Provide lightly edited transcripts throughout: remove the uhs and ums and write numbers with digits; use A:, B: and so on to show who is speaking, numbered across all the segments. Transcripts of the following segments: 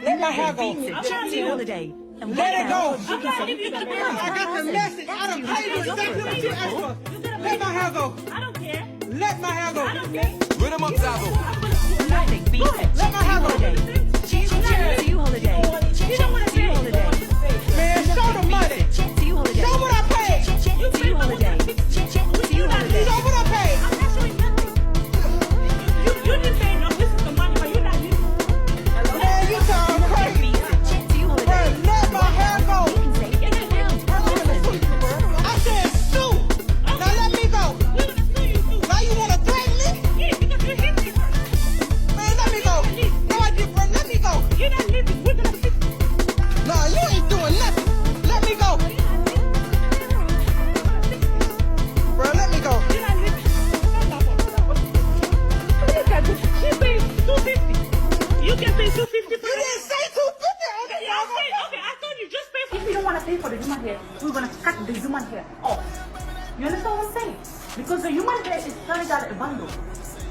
A: Let my hair go.
B: Holiday.
A: Let it go. I got the message. I done paid you exactly what you asked for. Let my hair go.
C: I don't care.
A: Let my hair go.
C: I don't care.
D: Rhythm up, Zabo.
A: Let my hair go.
B: Holiday.
C: You don't want to pay.
A: Man, show the money. Show what I paid.
C: You pay my holiday.
A: Show what I paid.
C: I'm not showing nothing. You didn't pay no. This is the money, but you're not using it.
A: Man, you sound crazy. Bro, let my hair go. I said sue. Now let me go. Now you want to threaten me?
C: Yeah, because you hit me first.
A: Man, let me go. No, I did, bro. Let me go.
C: You're not living. We're gonna fix it.
A: Nah, you ain't doing nothing. Let me go. Bro, let me go.
C: You're not living. Look at this. She paid $250. You can pay $250 for
A: You didn't say 250 on it.
C: Okay, I thought you just paid. If you don't want to pay for the human hair, we're gonna cut the human hair off. You understand what I'm saying? Because the human hair is $30 a bundle.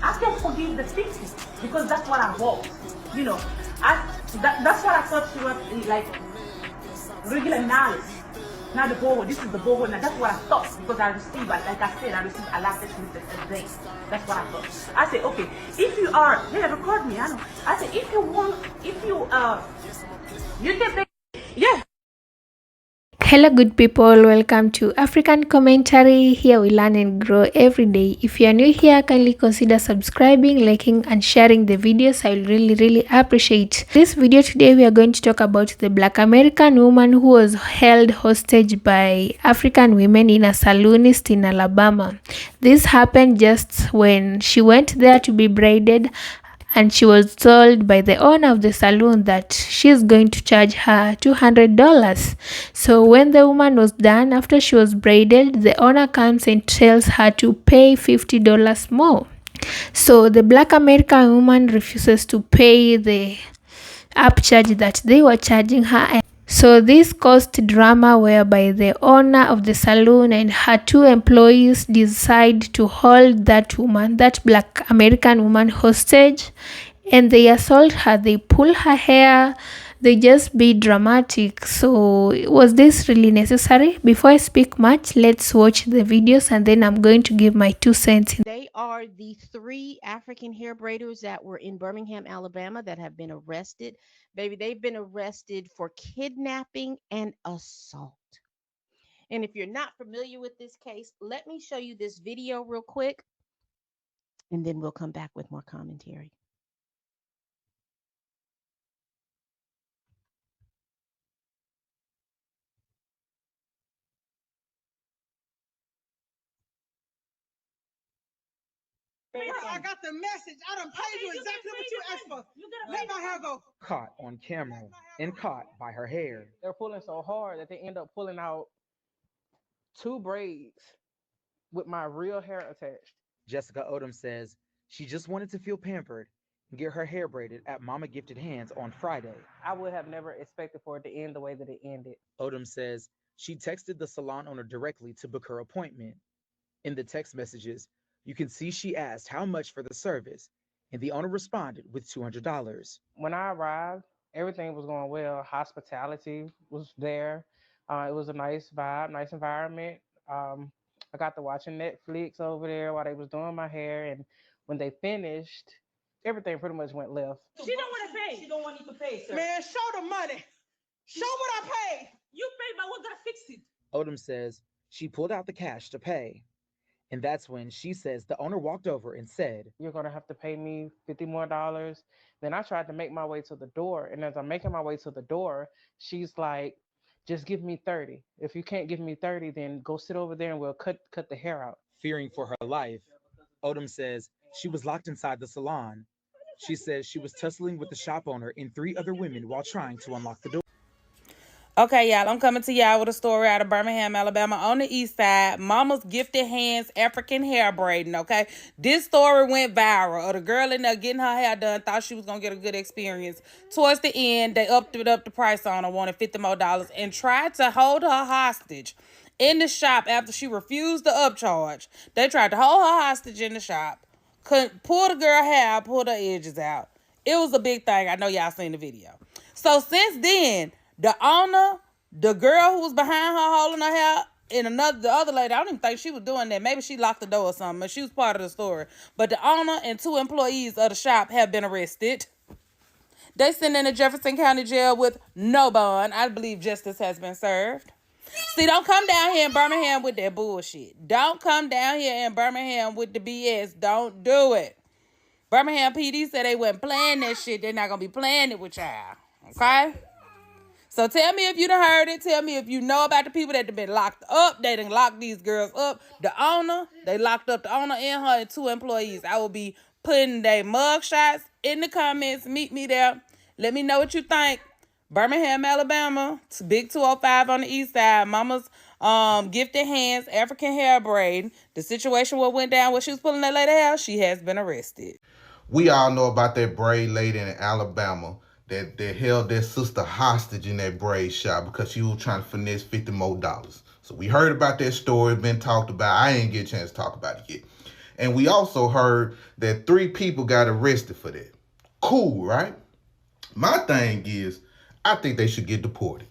C: I can forgive the 50 because that's what I bought. You know, that's what I thought she was like regular knowledge. Not the boho. This is the boho. Now that's what I thought because I received, like I said, I received a lot of things. That's what I thought. I said, okay, if you are, they record me. I know. I said, if you can pay. Yeah.
E: Hello good people, welcome to African Commentary. Here we learn and grow every day. If you are new here, kindly consider subscribing, liking and sharing the videos. I will really appreciate. This video today we are going to talk about the Black American woman who was held hostage by African women in a saloonist in Alabama. This happened just when she went there to be braided, and she was told by the owner of the salon that she's going to charge her $200. So when the woman was done, after she was braided, the owner comes and tells her to pay $50 more. So the Black American woman refuses to pay the upcharge that they were charging her. So this caused drama whereby the owner of the salon and her two employees decide to hold that Black American woman hostage, and they assault her, they pull her hair, they just be dramatic. So was this really necessary? Before I speak much, let's watch the videos and then I'm going to give my 2 cents.
F: They are the 3 African hair braiders that were in Birmingham, Alabama that have been arrested. Baby, they've been arrested for kidnapping and assault. And if you're not familiar with this case, let me show you this video real quick, and then we'll come back with more commentary.
A: I got the message. I done paid you exactly what you asked for. Let my hair go.
G: Caught on camera and caught by her hair.
H: They're pulling so hard that they end up pulling out 2 braids with my real hair attached.
G: Jessica Odom says she just wanted to feel pampered and get her hair braided at Mama Gifted Hands on Friday.
H: I would have never expected for it to end the way that it ended.
G: Odom says she texted the salon owner directly to book her appointment. In the text messages, you can see she asked how much for the service, and the owner responded with $200.
H: When I arrived, everything was going well. Hospitality was there. It was a nice vibe, nice environment. I got to watching Netflix over there while they was doing my hair, and when they finished, everything pretty much went left.
C: She don't want to pay.
A: She don't want you to pay, sir. Man, show the money. Show what I paid.
C: You pay, but we're gonna fix it.
G: Odom says she pulled out the cash to pay. And that's when she says the owner walked over and said,
H: "You're going to have to pay me $50 more." Then I tried to make my way to the door. And as I'm making my way to the door, she's like, "Just give me 30. If you can't give me 30, then go sit over there and we'll cut the hair out."
G: Fearing for her life, Odom says she was locked inside the salon. She says she was tussling with the shop owner and 3 other women while trying to unlock the door.
I: Okay, y'all, I'm coming to y'all with a story out of Birmingham, Alabama on the east side. Mama's Gifted Hands African hair braiding, okay? This story went viral. Of the girl in there getting her hair done, thought she was going to get a good experience. Towards the end, they upped the price on her, wanted $50 more, and tried to hold her hostage in the shop after she refused the upcharge. They tried to hold her hostage in the shop. Couldn't pull the girl hair out, pull her edges out. It was a big thing. I know y'all seen the video. So since then, the owner, the girl who was behind her holding her hair, and the other lady, I don't even think she was doing that. Maybe she locked the door or something, but she was part of the story. But the owner and 2 employees of the shop have been arrested. They sitting in the Jefferson County Jail with no bond. I believe justice has been served. See, don't come down here in Birmingham with that bullshit. Don't come down here in Birmingham with the BS. Don't do it. Birmingham PD said they wasn't playing that shit. They're not going to be playing it with y'all. Okay? So tell me if you done heard it. Tell me if you know about the people that have been locked up. They done locked these girls up. The owner, they locked up the owner and her and 2 employees. I will be putting their mug shots in the comments. Meet me there. Let me know what you think. Birmingham, Alabama, Big 205 on the east side. Mama's gifted hands, African hair braid. The situation what went down when she was pulling that lady hair, she has been arrested.
B: We all know about that braid lady in Alabama that held their sister hostage in that braid shop because she was trying to finesse $50 more. So we heard about that story, been talked about. I ain't get a chance to talk about it yet. And we also heard that 3 people got arrested for that. Cool, right? My thing is, I think they should get deported.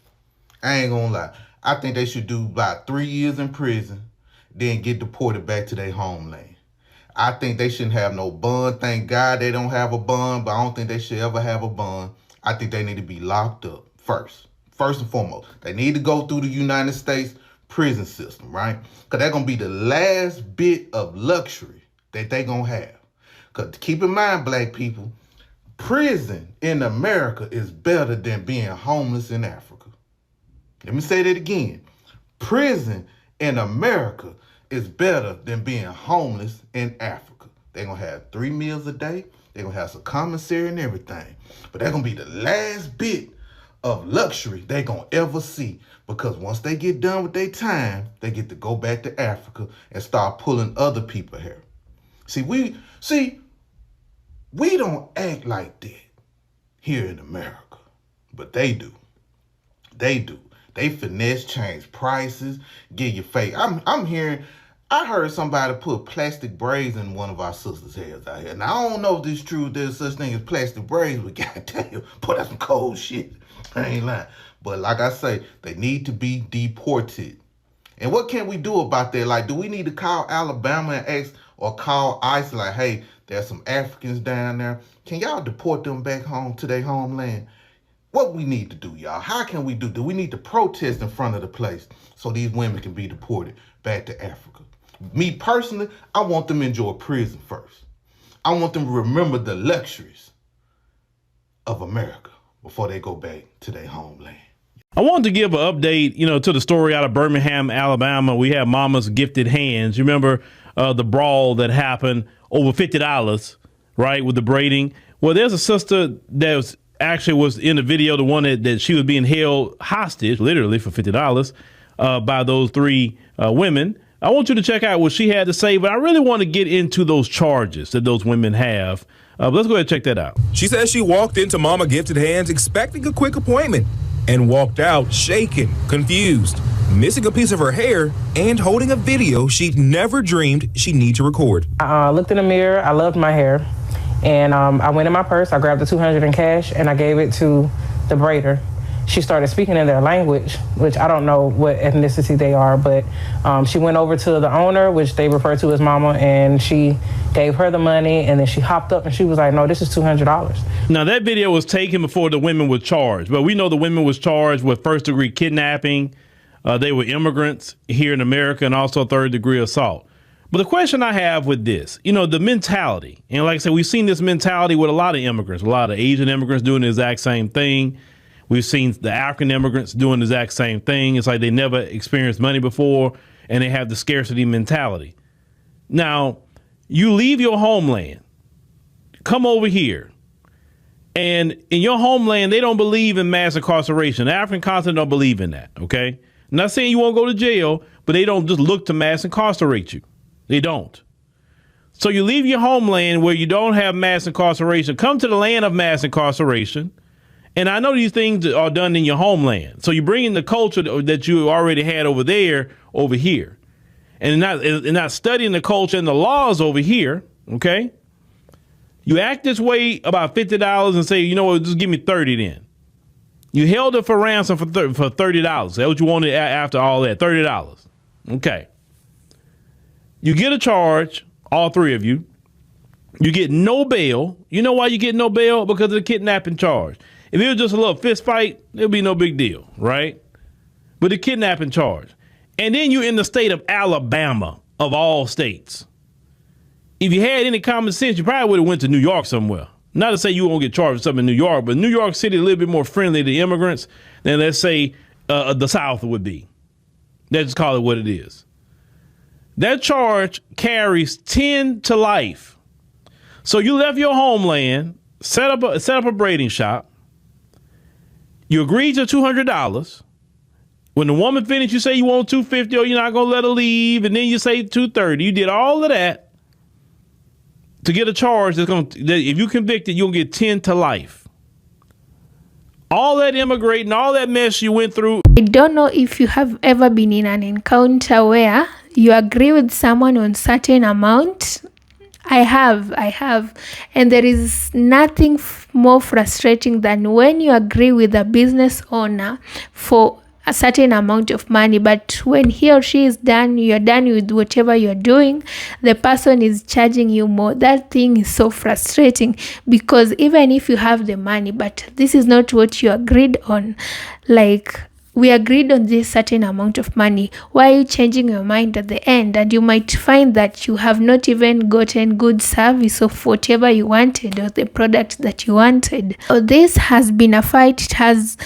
B: I ain't gonna lie. I think they should do about 3 years in prison, then get deported back to their homeland. I think they shouldn't have no bond. Thank God they don't have a bond, but I don't think they should ever have a bond. I think they need to be locked up first. First and foremost, they need to go through the United States prison system, right? Because that's going to be the last bit of luxury that they going to have. Because keep in mind, black people, prison in America is better than being homeless in Africa. Let me say that again. Prison in America is better than being homeless in Africa. They're going to have 3 meals a day. They're going to have some commissary and everything. But they're going to be the last bit of luxury they're going to ever see. Because once they get done with their time, they get to go back to Africa and start pulling other people here. We don't act like that here in America. But they do. They do. They finesse, change prices, give you fake. I heard somebody put plastic braids in one of our sisters' hairs out here. Now, I don't know if this is true, there's such thing as plastic braids, but goddamn, boy, that's some cold shit. I ain't lying. But like I say, they need to be deported. And what can we do about that? Like, do we need to call Alabama and ask, or call ICE like, hey, there's some Africans down there. Can y'all deport them back home to their homeland? What we need to do, y'all? How can we do? Do we need to protest in front of the place so these women can be deported back to Africa? Me personally, I want them to enjoy prison first. I want them to remember the luxuries of America before they go back to their homeland.
D: I wanted to give an update, to the story out of Birmingham, Alabama. We have Mama's gifted hands. You remember the brawl that happened over $50, right, with the braiding? Well, there's a sister that was in the video, the one that she was being held hostage, literally, for $50 by those 3 women. I want you to check out what she had to say, but I really want to get into those charges that those women have. Let's go ahead and check that out.
J: She says she walked into Mama Gifted Hands expecting a quick appointment and walked out shaken, confused, missing a piece of her hair, and holding a video she'd never dreamed she'd need to record.
H: I looked in the mirror. I loved my hair. And I went in my purse. I grabbed the $200 in cash, and I gave it to the braider. She started speaking in their language, which I don't know what ethnicity they are, but she went over to the owner, which they refer to as Mama, and she gave her the money, and then she hopped up and she was like, no, this is $200.
D: Now, that video was taken before the women were charged, but we know the women was charged with first-degree kidnapping. They were immigrants here in America, and also third-degree assault. But the question I have with this, the mentality, and like I said, we've seen this mentality with a lot of immigrants, a lot of Asian immigrants doing the exact same thing. We've seen the African immigrants doing the exact same thing. It's like they never experienced money before, and they have the scarcity mentality. Now, you leave your homeland, come over here, and in your homeland, they don't believe in mass incarceration. The African continent don't believe in that, okay? I'm not saying you won't go to jail, but they don't just look to mass incarcerate you. They don't. So you leave your homeland where you don't have mass incarceration, come to the land of mass incarceration. And I know these things are done in your homeland. So you bring in the culture that you already had over there, over here. And not studying the culture and the laws over here, okay? You act this way about $50 and say, you know what, just give me 30 then. You held it for ransom for $30. That's what you wanted after all that, $30. Okay. You get a charge, all three of you. You get no bail. You know why you get no bail? Because of the kidnapping charge. If it was just a little fist fight, it'd be no big deal, right? But the kidnapping charge. And then you're in the state of Alabama, of all states. If you had any common sense, you probably would have went to New York somewhere. Not to say you won't get charged with something in New York, but New York City a little bit more friendly to immigrants than, let's say, the South would be. Let's just call it what it is. That charge carries 10 to life. So you left your homeland, set up a braiding shop. You agreed to $200. When the woman finished, you say you want $250 or you're not going to let her leave. And then you say $230. You did all of that to get a charge that if you convicted, you'll get 10 to life. All that immigrating, all that mess you went through.
E: I don't know if you have ever been in an encounter where you agree with someone on certain amount. I have. And there is nothing more frustrating than when you agree with a business owner for a certain amount of money, but when he or she is done, you're done with whatever you're doing, the person is charging you more. That thing is so frustrating, because even if you have the money, but this is not what you agreed on. Like, we agreed on this certain amount of money. Why are you changing your mind at the end? And you might find that you have not even gotten good service of whatever you wanted or the product that you wanted. So this has been a fight. It has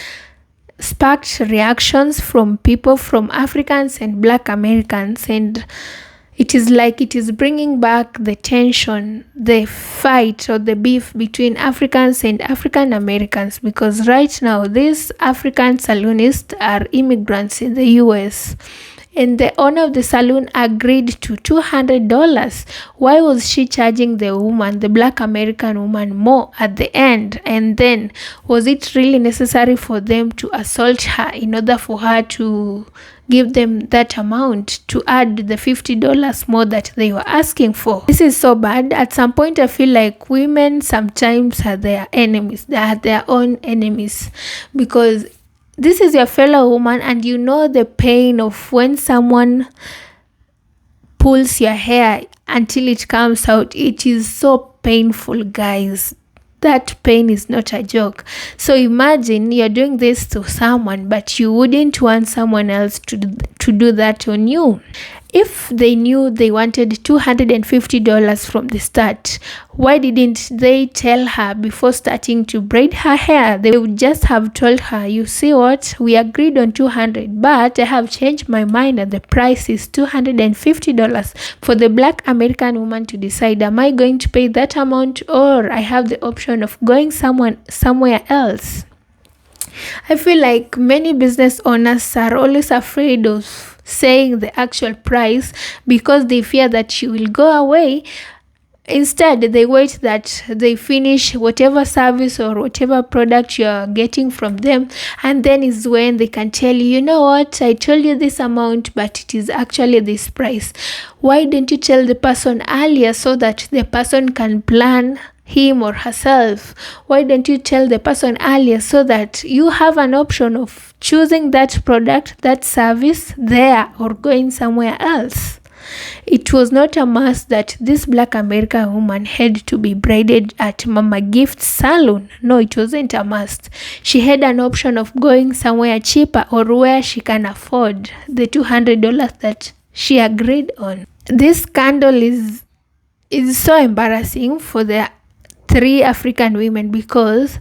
E: sparked reactions from people, from Africans and Black Americans, and it is like it is bringing back the tension, the fight or the beef between Africans and African Americans, because right now these African saloonists are immigrants in the US. And the owner of the saloon agreed to $200. Why was she charging the woman, the Black American woman, more at the end? And then, was it really necessary for them to assault her in order for her to give them that amount, to add the $50 more that they were asking for? This is so bad. At some point, I feel like women sometimes are their enemies. They are their own enemies, because this is your fellow woman, and you know the pain of when someone pulls your hair until it comes out. It is so painful, guys. That pain is not a joke. So imagine you're doing this to someone, but you wouldn't want someone else to do that on you. If they knew they wanted $250 from the start, why didn't they tell her before starting to braid her hair? They would just have told her, you see what, we agreed on $200, but I have changed my mind and the price is $250, for the Black American woman to decide, am I going to pay that amount, or I have the option of going somewhere else. I feel like many business owners are always afraid of saying the actual price because they fear that you will go away. Instead, they wait that they finish whatever service or whatever product you're getting from them, and then is when they can tell you, you know what, I told you this amount, but it is actually this price. Why didn't you tell the person earlier so that the person can plan him or herself? Why don't you tell the person earlier so that you have an option of choosing that product, that service there, or going somewhere else? It was not a must that this Black American woman had to be braided at Mama Gift's salon. No, it wasn't a must. She had an option of going somewhere cheaper or where she can afford the $200 that she agreed on. This scandal is so embarrassing for the 3 African women, because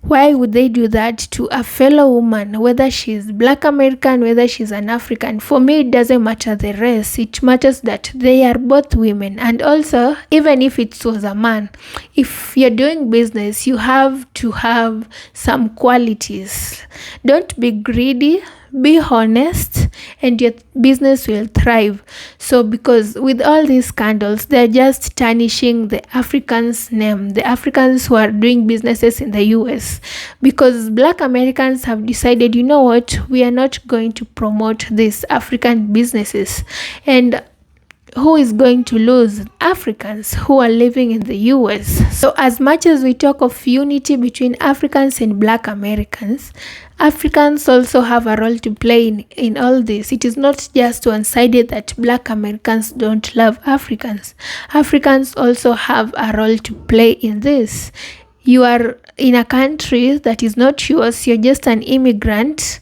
E: why would they do that to a fellow woman, whether she's Black American, whether she's an African? For me, it doesn't matter the race. It matters that they are both women. And also, even if it was a man, if you're doing business, you have to have some qualities. Don't be greedy. Be honest, and your business will thrive. So because with all these scandals, they're just tarnishing the Africans' name, the Africans who are doing businesses in the US, because Black Americans have decided, you know what, we are not going to promote these African businesses. And who is going to lose? Africans who are living in the US. So as much as we talk of unity between Africans and Black Americans, Africans also have a role to play in all this. It is not just one-sided that Black Americans don't love Africans. Africans also have a role to play in this. You are in a country that is not yours, you're just an immigrant,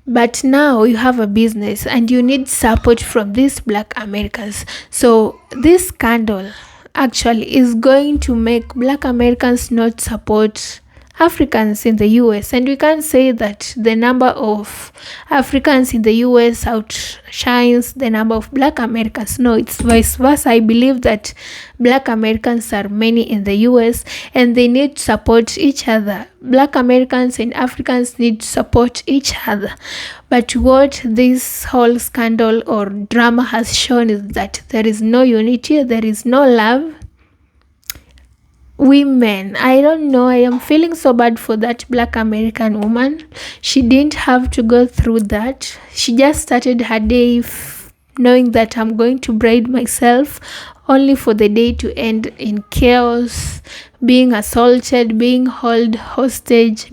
E: but now you have a business and you need support from these Black Americans. So this scandal actually is going to make Black Americans not support Africans in the US, and we can't say that the number of Africans in the US outshines the number of Black Americans. No, it's vice versa. I believe that Black Americans are many in the US and they need to support each other. Black Americans and Africans need to support each other. But what this whole scandal or drama has shown is that there is no unity, there is no love. Women, I don't know, I am feeling so bad for that Black American woman. She didn't have to go through that. She just started her day knowing that I'm going to braid myself, only for the day to end in chaos, being assaulted, being held hostage.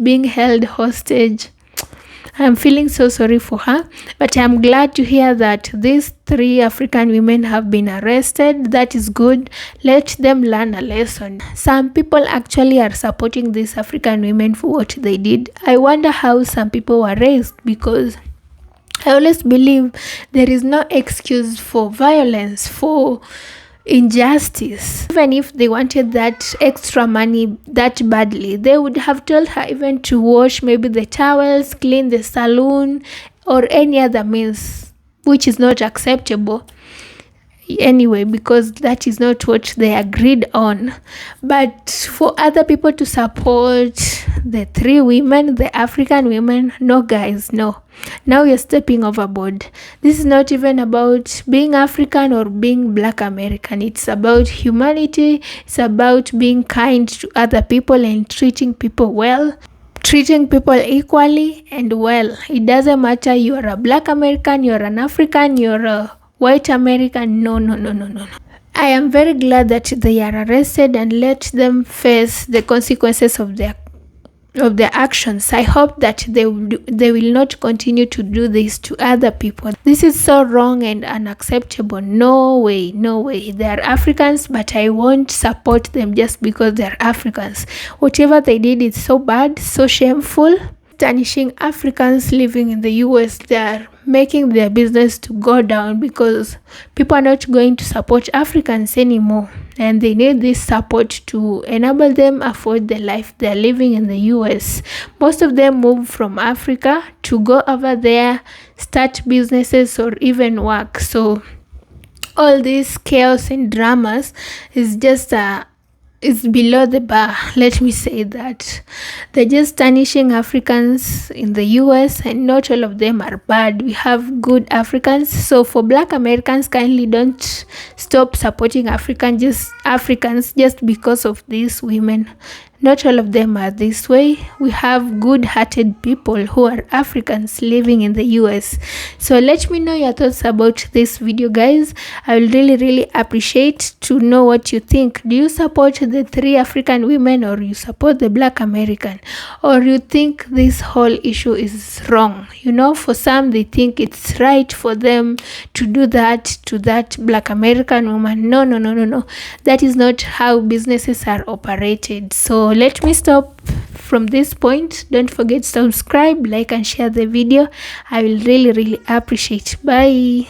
E: I'm feeling so sorry for her, but I'm glad to hear that these 3 African women have been arrested. That is good. Let them learn a lesson. Some people actually are supporting these African women for what they did. I wonder how some people were raised, because I always believe there is no excuse for violence, for injustice. Even if they wanted that extra money that badly, they would have told her even to wash maybe the towels, clean the saloon, or any other means, which is not acceptable anyway, because that is not what they agreed on. But for other people to support the 3 women, the African women, no guys, no. Now you're stepping overboard. This is not even about being African or being Black American. It's about humanity. It's about being kind to other people and treating people well, treating people equally and well. It doesn't matter you're a Black American, you're an African, you're a white American. No. I am very glad that they are arrested and let them face the consequences of their actions. I hope that they will not continue to do this to other people. This is so wrong and unacceptable. No way. They are Africans, but I won't support them just because they are Africans. Whatever they did is so bad, so shameful. Tarnishing Africans living in the US, they are making their business to go down because people are not going to support Africans anymore, and they need this support to enable them afford the life they're living in the US. Most of them move from Africa to go over there, start businesses or even work. So all this chaos and dramas is just it's below the bar. Let me say that they're just tarnishing Africans in the US, and not all of them are bad. We have good Africans. So for Black Americans, kindly don't stop supporting Africans just because of these women. Not all of them are this way. We have good-hearted people who are Africans living in the US. So let me know your thoughts about this video, guys. I will really appreciate to know what you think. Do you support the 3 African women, or you support the Black American, or you think this whole issue is wrong? You know, for some they think it's right for them to do that to that Black American woman. No. That is not how businesses are operated. So let me stop from this point. Don't forget to subscribe, like and share the video. I will really appreciate. Bye.